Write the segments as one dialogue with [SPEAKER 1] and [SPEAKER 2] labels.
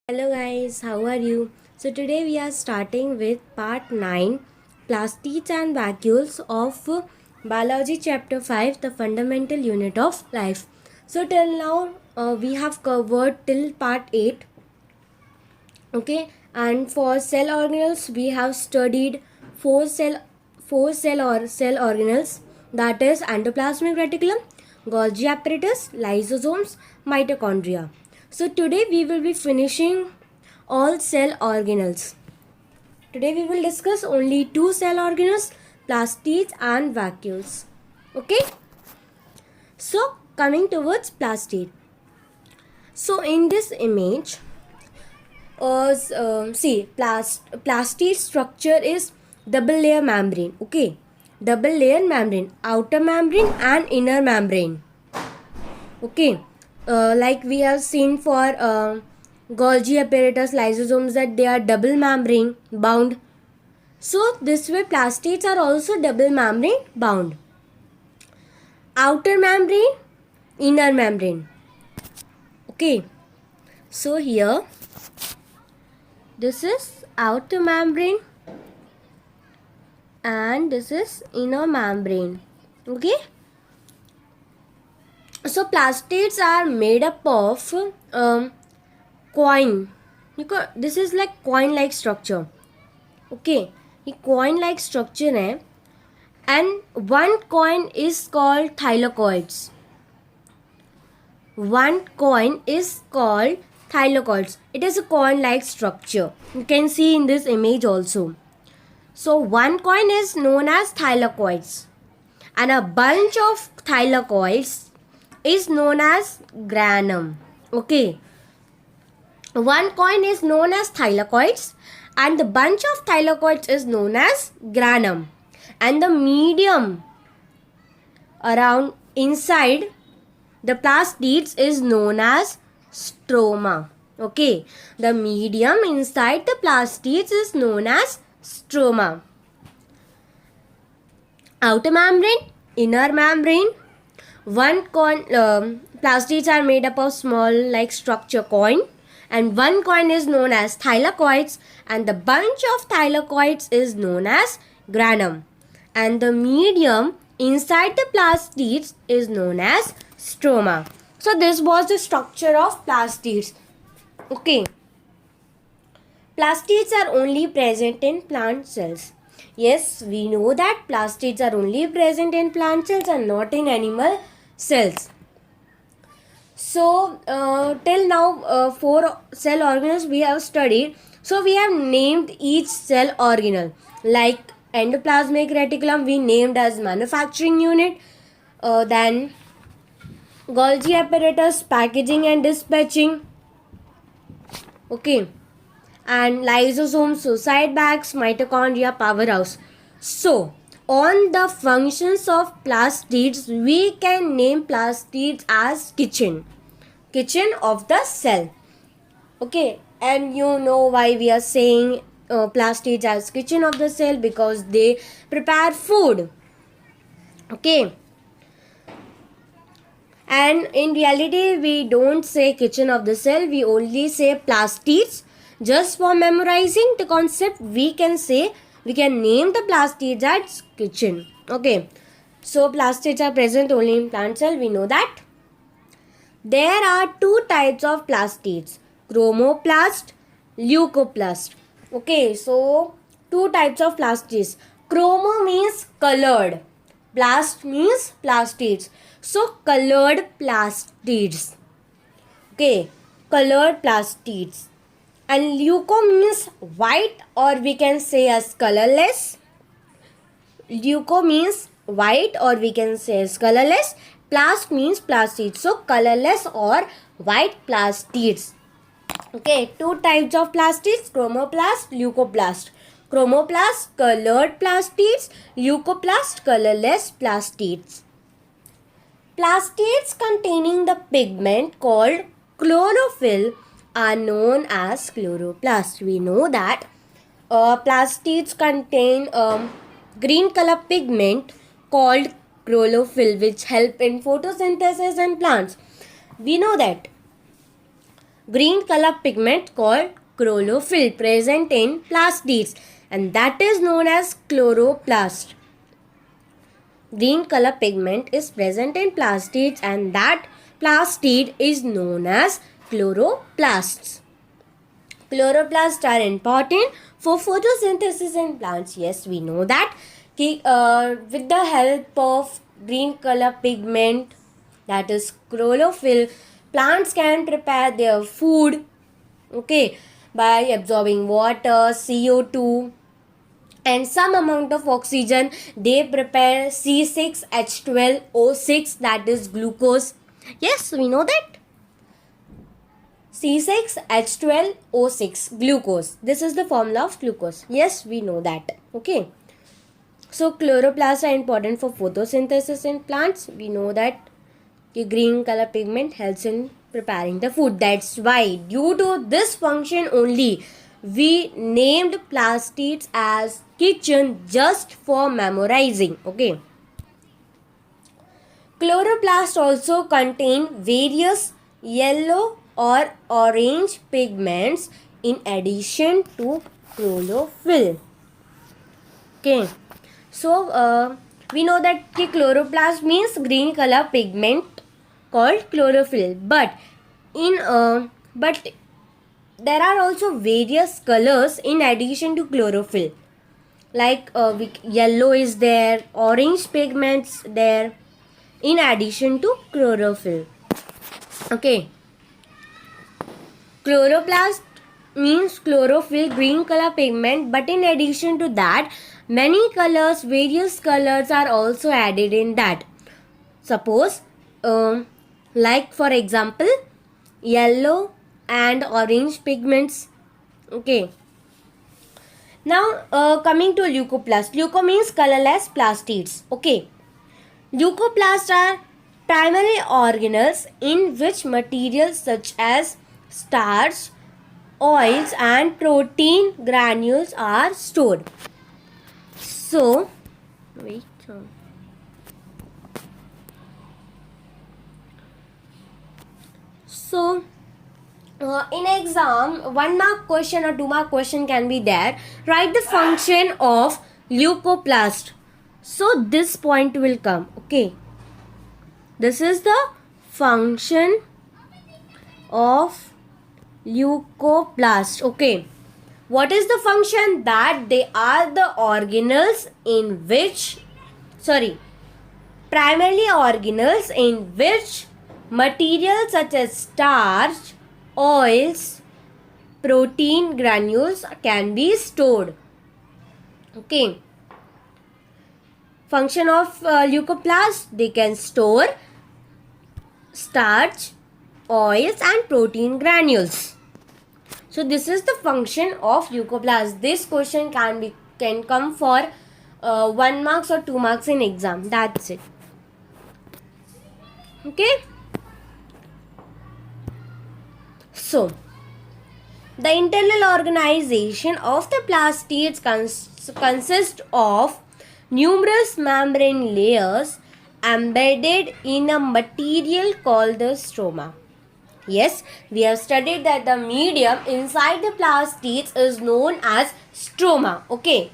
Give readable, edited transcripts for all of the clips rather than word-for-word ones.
[SPEAKER 1] Hello guys, how are you? So today we are starting with part 9 Plastids and Vacuoles of Biology chapter 5, the fundamental unit of life. So till now we have covered till part 8. Okay, and for cell organelles we have studied four cell organelles, that is endoplasmic reticulum, Golgi apparatus, lysosomes, mitochondria. So today we will be finishing all cell organelles. Today we will discuss only two cell organelles, plastids and vacuoles. Okay, so coming towards plastid. So in this image, plastid structure is double layer membrane. Okay, double layer membrane, outer membrane and inner membrane. Okay, like we have seen for Golgi apparatus, lysosomes, that they are double membrane bound. So this way plastids are also double membrane bound. Outer membrane, inner membrane. Okay, so here this is outer membrane and this is inner membrane. Okay, so plastids are made up of coin. This is like coin like structure. Okay, ये coin like structure है, and one coin is called thylakoids. One coin is called thylakoids. It is a coin like structure. You can see in this image also. So one coin is known as thylakoids, and a bunch of thylakoids is known as granum. Okay, one coin is known as thylakoids and the bunch of thylakoids is known as granum, and the medium around inside the plastids is known as stroma. Okay, the medium inside the plastids is known as stroma. Outer membrane, inner membrane. One coin, plastids are made up of small like structure coin, and one coin is known as thylakoids and the bunch of thylakoids is known as granum, and the medium inside the plastids is known as stroma. So this was the structure of plastids. Okay, plastids are only present in plant cells. Yes, we know that plastids are only present in plant cells and not in animal cells. So till now 4 cell organelles we have studied. So we have named each cell organelle. Like endoplasmic reticulum we named as manufacturing unit. Then Golgi apparatus, packaging and dispatching. Okay, and lysosomes, suicide bags, mitochondria, powerhouse. So on the functions of plastids, we can name plastids as kitchen of the cell. Okay, and you know why we are saying plastids as kitchen of the cell, because they prepare food. Okay, and in reality we don't say kitchen of the cell, we only say plastids. Just for memorizing the concept, we can name the plastids as kitchen. Okay, so plastids are present only in plant cell, we know that. There are two types of plastids, chromoplast, leucoplast. Okay, so two types of plastids. Chromo means colored, plast means plastids. So colored plastids. Okay, colored plastids. And leuco means white, or we can say as colorless. Leuco means white, or we can say as colorless. Plast means plastids. So colorless or white plastids. Okay, two types of plastids, chromoplast, leucoplast. Chromoplast, colored plastids. Leucoplast, colorless plastids. Plastids containing the pigment called chlorophyll are known as chloroplast. We know that plastids contain green color pigment called chlorophyll, which help in photosynthesis in plants. We know that green color pigment called chlorophyll present in plastids, and that is known as chloroplast. Green color pigment is present in plastids, and that plastid is known as chloroplasts. Chloroplasts are important for photosynthesis in plants. Yes, we know that. With the help of green color pigment, that is chlorophyll, plants can prepare their food, okay, by absorbing water, CO2, and some amount of oxygen. They prepare C6H12O6, that is glucose. Yes, we know that. C6H12O6, glucose. This is the formula of glucose. Yes, we know that. Okay. So chloroplasts are important for photosynthesis in plants. We know that the green color pigment helps in preparing the food. That's why, due to this function only, we named plastids as kitchen just for memorizing. Okay. Chloroplasts also contain various yellow or orange pigments in addition to chlorophyll. Okay. So we know that the chloroplast means green color pigment called chlorophyll, but there are also various colors in addition to chlorophyll, like yellow is there, orange pigments there in addition to chlorophyll. Okay. Chloroplast means chlorophyll, green color pigment, but in addition to that, many colors, various colors are also added in that. Suppose like for example, yellow and orange pigments. Okay. Now coming to leucoplast. Leuco means colorless plastids. Okay. Leucoplasts are primary organelles in which materials such as starch, oils and protein granules are stored. So, wait. So, in exam, 1 mark question or 2 mark question can be there. Write the function of leucoplast. So, this point will come. Okay. This is the function of leucoplast. Okay. What is the function? That they are the organelles in which, primarily organelles in which materials such as starch, oils, protein granules can be stored. Okay. Function of leucoplast, they can store starch, oils and protein granules. So this is the function of leucoplast. This question can come for 1 marks or 2 marks in exam. That's it. Okay. So the internal organization of the plastids consists of numerous membrane layers embedded in a material called the stroma. Yes, we have studied that the medium inside the plastids is known as stroma. Okay.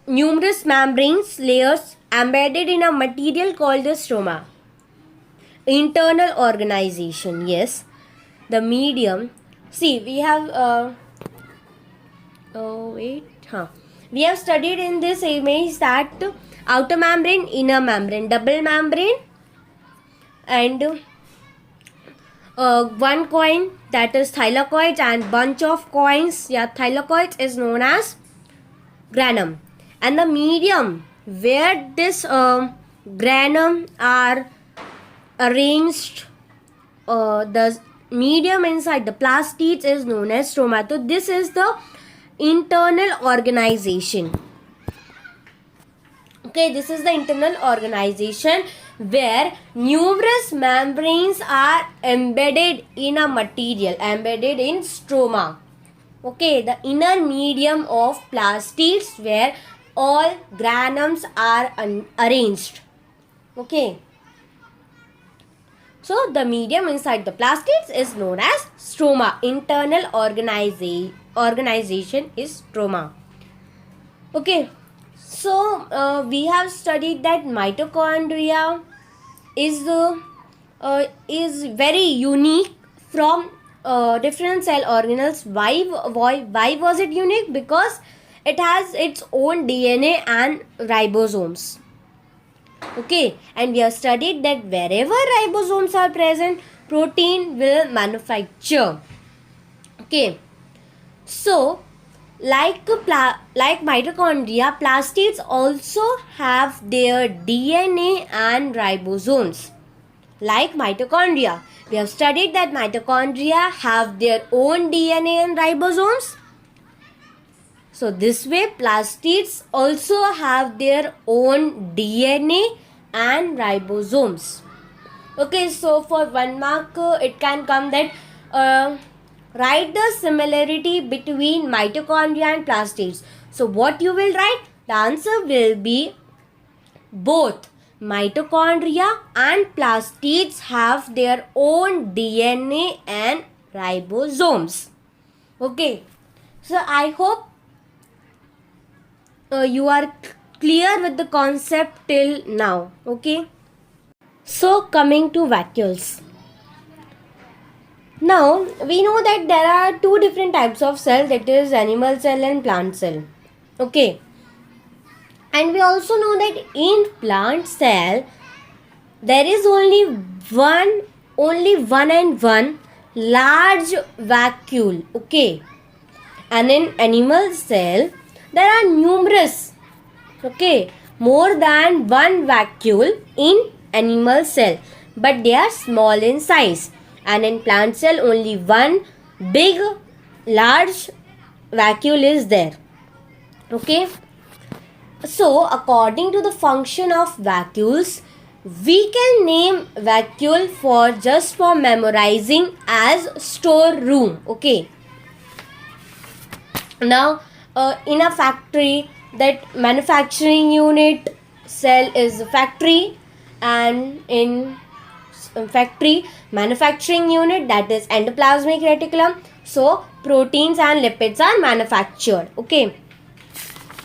[SPEAKER 1] Numerous membranes layers embedded in a material called the stroma. Internal organization. Yes, the medium. See, we have we have studied in this image that outer membrane, inner membrane, double membrane, and one coin, that is thylakoid, and bunch of coins, thylakoid is known as granum. And the medium where this granum are arranged, the medium inside the plastids is known as stroma. So this is the internal organization. Okay, this is the internal organization where numerous membranes are embedded in a material, embedded in stroma. Okay, the inner medium of plastids where all granums are arranged. Okay. So the medium inside the plastids is known as stroma. Internal organization is stroma. Okay, so we have studied that mitochondria is very unique from different cell organelles. Why was it unique? Because it has its own DNA and ribosomes. Okay, and we have studied that wherever ribosomes are present, protein will manufacture. Okay, so like mitochondria, plastids also have their DNA and ribosomes. Like mitochondria, we have studied that mitochondria have their own DNA and ribosomes. So this way plastids also have their own DNA and ribosomes. Okay, so for 1 mark it can come that write the similarity between mitochondria and plastids. So what you will write? The answer will be both mitochondria and plastids have their own DNA and ribosomes. Okay, so I hope you are clear with the concept till now. Okay, so coming to vacuoles. Now we know that there are two different types of cell, that is animal cell and plant cell. Okay, and we also know that in plant cell there is only one and one large vacuole. Okay, and in animal cell there are numerous, okay, more than one vacuole in animal cell, but they are small in size. And in plant cell only one big large vacuole is there. Okay, so according to the function of vacuoles, we can name vacuole for memorizing as storeroom. Okay, now in a factory, that manufacturing unit cell is a factory, and in factory manufacturing unit, that is endoplasmic reticulum, so proteins and lipids are manufactured. Okay,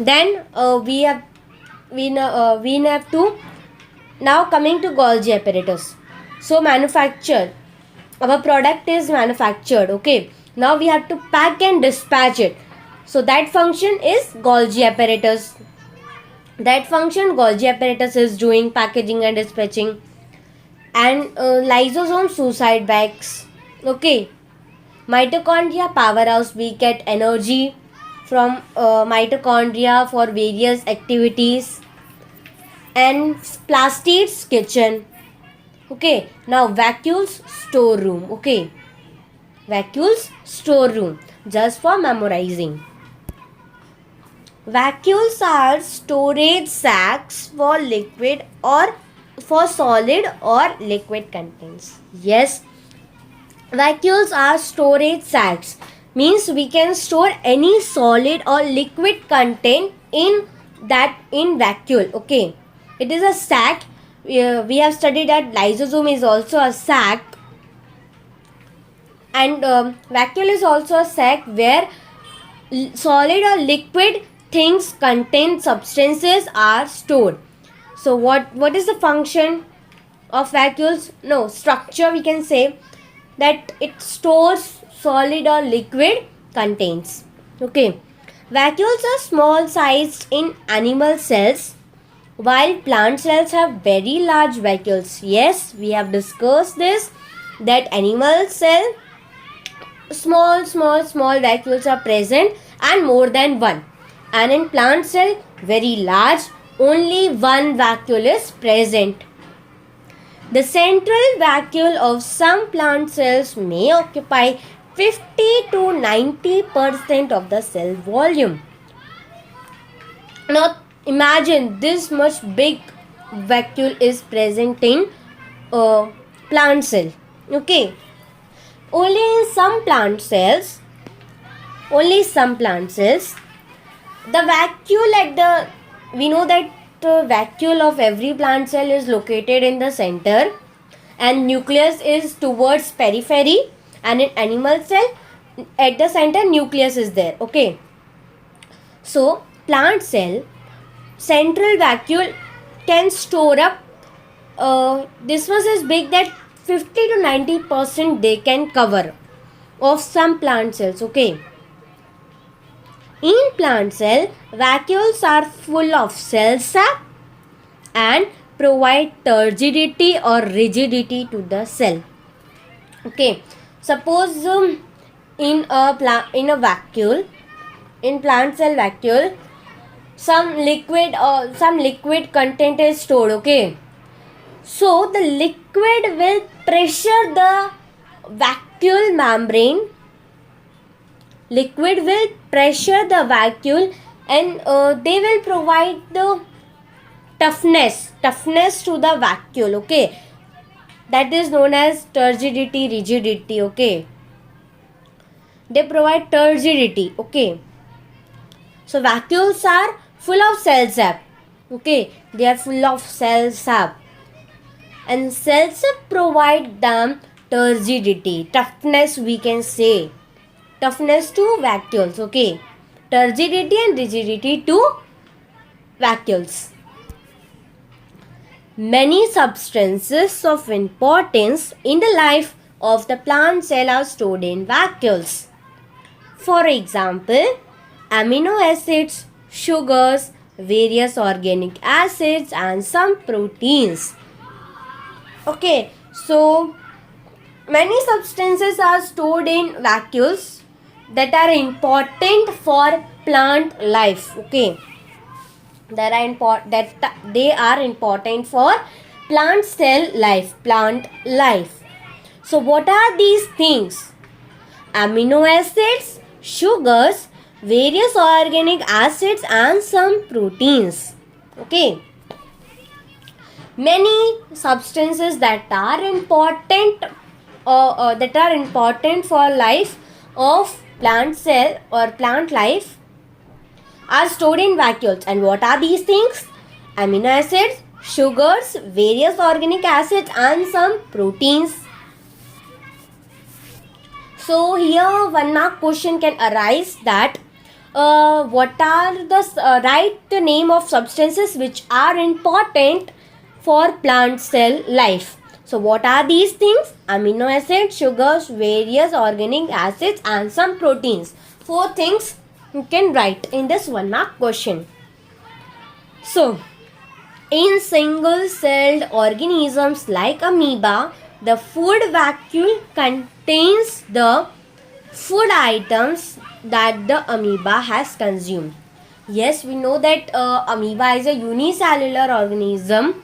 [SPEAKER 1] then we have to now coming to Golgi apparatus. So manufacture, our product is manufactured. Okay, now we have to pack and dispatch it. So that function is Golgi apparatus. That function Golgi apparatus is doing, packaging and dispatching. And lysosome suicide bags. Okay, mitochondria powerhouse, we get energy from mitochondria for various activities. And plastids kitchen. Okay, now vacuoles storeroom. Okay, vacuoles storeroom, just for memorizing. Vacuoles are storage sacks for liquid or for solid or liquid contents. Yes, vacuoles are storage sacks, means we can store any solid or liquid content in vacuole. Okay, it is a sac. We have studied that lysosome is also a sac, and vacuole is also a sac where solid or liquid things, contain substances are stored. So what is the function of vacuoles? No, structure, we can say that it stores solid or liquid contents. Okay, vacuoles are small sized in animal cells, while plant cells have very large vacuoles. Yes, we have discussed this, that animal cell small vacuoles are present and more than one, and in plant cell very large, only one vacuole is present. The central vacuole of some plant cells may occupy 50 to 90% of the cell volume. Now imagine this much big vacuole is present in plant cell. Okay, only some plant cells, the vacuole we know that the vacuole of every plant cell is located in the center, and nucleus is towards periphery, and in animal cell at the center nucleus is there. Okay, so plant cell central vacuole can store up this much is big that 50 to 90% they can cover of some plant cells. Okay, in plant cell vacuoles are full of cell sap and provide turgidity or rigidity to the cell. Okay, suppose in a vacuole, in plant cell vacuole, some liquid content is stored. Okay, so the liquid will pressure the vacuole membrane. Liquid will pressure the vacuole, and they will provide the toughness to the vacuole. Okay, that is known as turgidity, rigidity. Okay, they provide turgidity. Okay, so vacuoles are full of cell sap. Okay, they are full of cell sap, and cell sap provide them turgidity, toughness, we can say toughness to vacuoles. Okay, turgidity and rigidity to vacuoles. Many substances of importance in the life of the plant cell are stored in vacuoles. For example, amino acids, sugars, various organic acids, and some proteins. Okay, so many substances are stored in vacuoles that are important for plant life. Okay, they are important for plant cell life, plant life. So what are these things? Amino acids, sugars, various organic acids, and some proteins. Okay, many substances that are important for life of plant cell or plant life are stored in vacuoles. And what are these things? Amino acids, sugars, various organic acids, and some proteins. So here one mark question can arise that what are the write the name of substances which are important for plant cell life. So what are these things? Amino acids, sugars, various organic acids, and some proteins. 4 things you can write in this 1 mark question. So in single celled organisms like amoeba, the food vacuole contains the food items that the amoeba has consumed. Yes, we know that amoeba is a unicellular organism.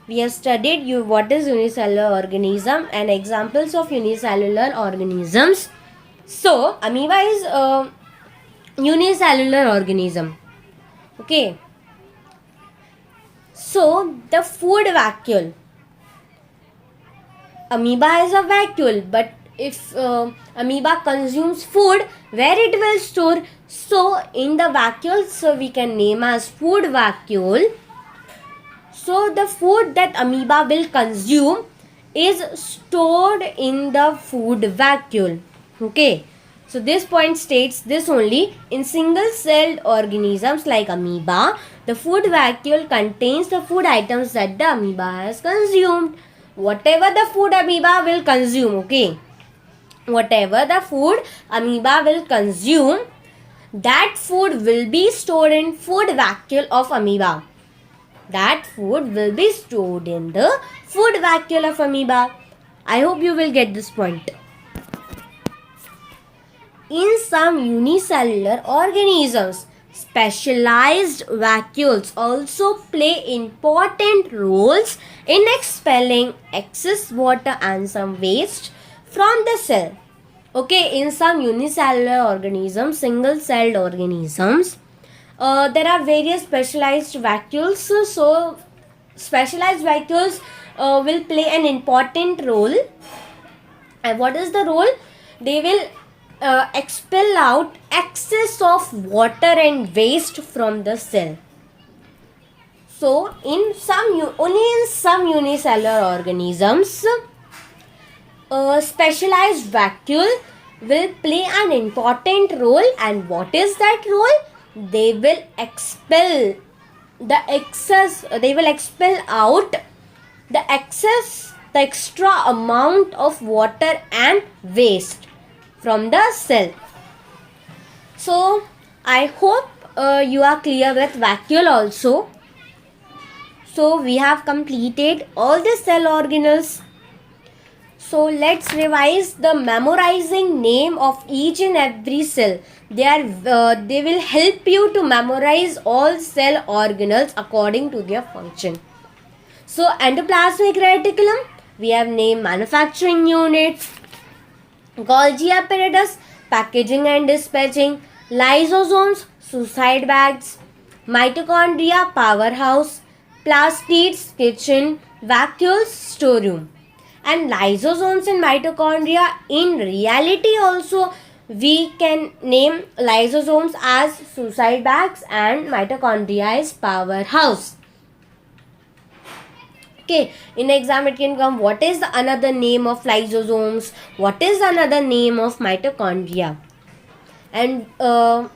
[SPEAKER 1] We have studied what is unicellular organism and examples of unicellular organisms. So amoeba is a unicellular organism. Okay. So the food vacuole. Amoeba is a vacuole, but if amoeba consumes food, where it will store? So in the vacuole, so we can name as food vacuole. So the food that amoeba will consume is stored in the food vacuole. Okay. So this point states this only. In single-celled organisms like amoeba, the food vacuole contains the food items that the amoeba has consumed. Whatever the food amoeba will consume, okay. Whatever the food amoeba will consume, that food will be stored in food vacuole of amoeba. That food will be stored in the food vacuole of amoeba. I hope you will get this point. In some unicellular organisms, specialized vacuoles also play important roles in expelling excess water and some waste from the cell. Okay, in some unicellular organisms, single-celled organisms, there are various specialized vacuoles. So, specialized vacuoles will play an important role. And what is the role? They will expel out excess of water and waste from the cell. So only in some unicellular organisms, a specialized vacuole will play an important role. And what is that role? They will expel out the extra amount of water and waste from the cell. So I hope you are clear with vacuole also. So we have completed all the cell organelles. So let's revise the memorizing name of each and every cell. They will help you to memorize all cell organelles according to their function. So endoplasmic reticulum, we have named manufacturing units, Golgi apparatus, packaging and dispatching, lysosomes, suicide bags, mitochondria, powerhouse, plastids, kitchen, vacuoles, storeroom. And lysosomes and mitochondria, in reality also we can name lysosomes as suicide bags and mitochondria as powerhouse. Okay, in exam it can come, what is the another name of lysosomes, what is another name of mitochondria. And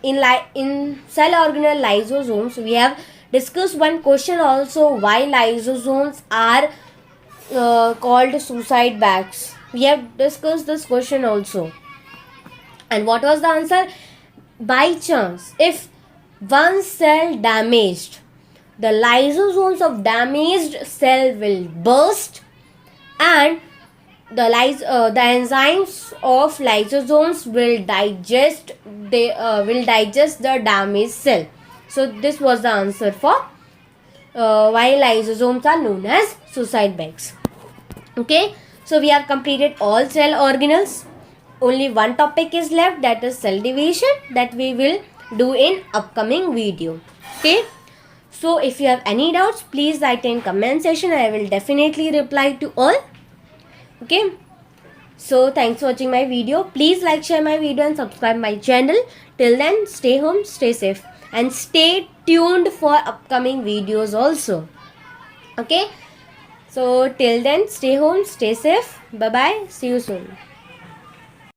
[SPEAKER 1] in cell organelle lysosomes, we have discussed one question also, why lysosomes are called suicide bags. We have discussed this question also. And what was the answer? By chance, if one cell damaged, the lysosomes of damaged cell will burst, and the enzymes of lysosomes will digest the damaged cell. So this was the answer for why lysosomes are known as suicide bags. Okay, so we have completed all cell organelles. Only one topic is left, that is cell division, that we will do in upcoming video. Okay, so if you have any doubts, please write in comment section. I will definitely reply to all. Okay, so thanks for watching my video. Please like, share my video and subscribe my channel. Till then, stay home, stay safe, and stay tuned for upcoming videos also. Okay, so till then, stay home, stay safe. Bye bye, see you soon.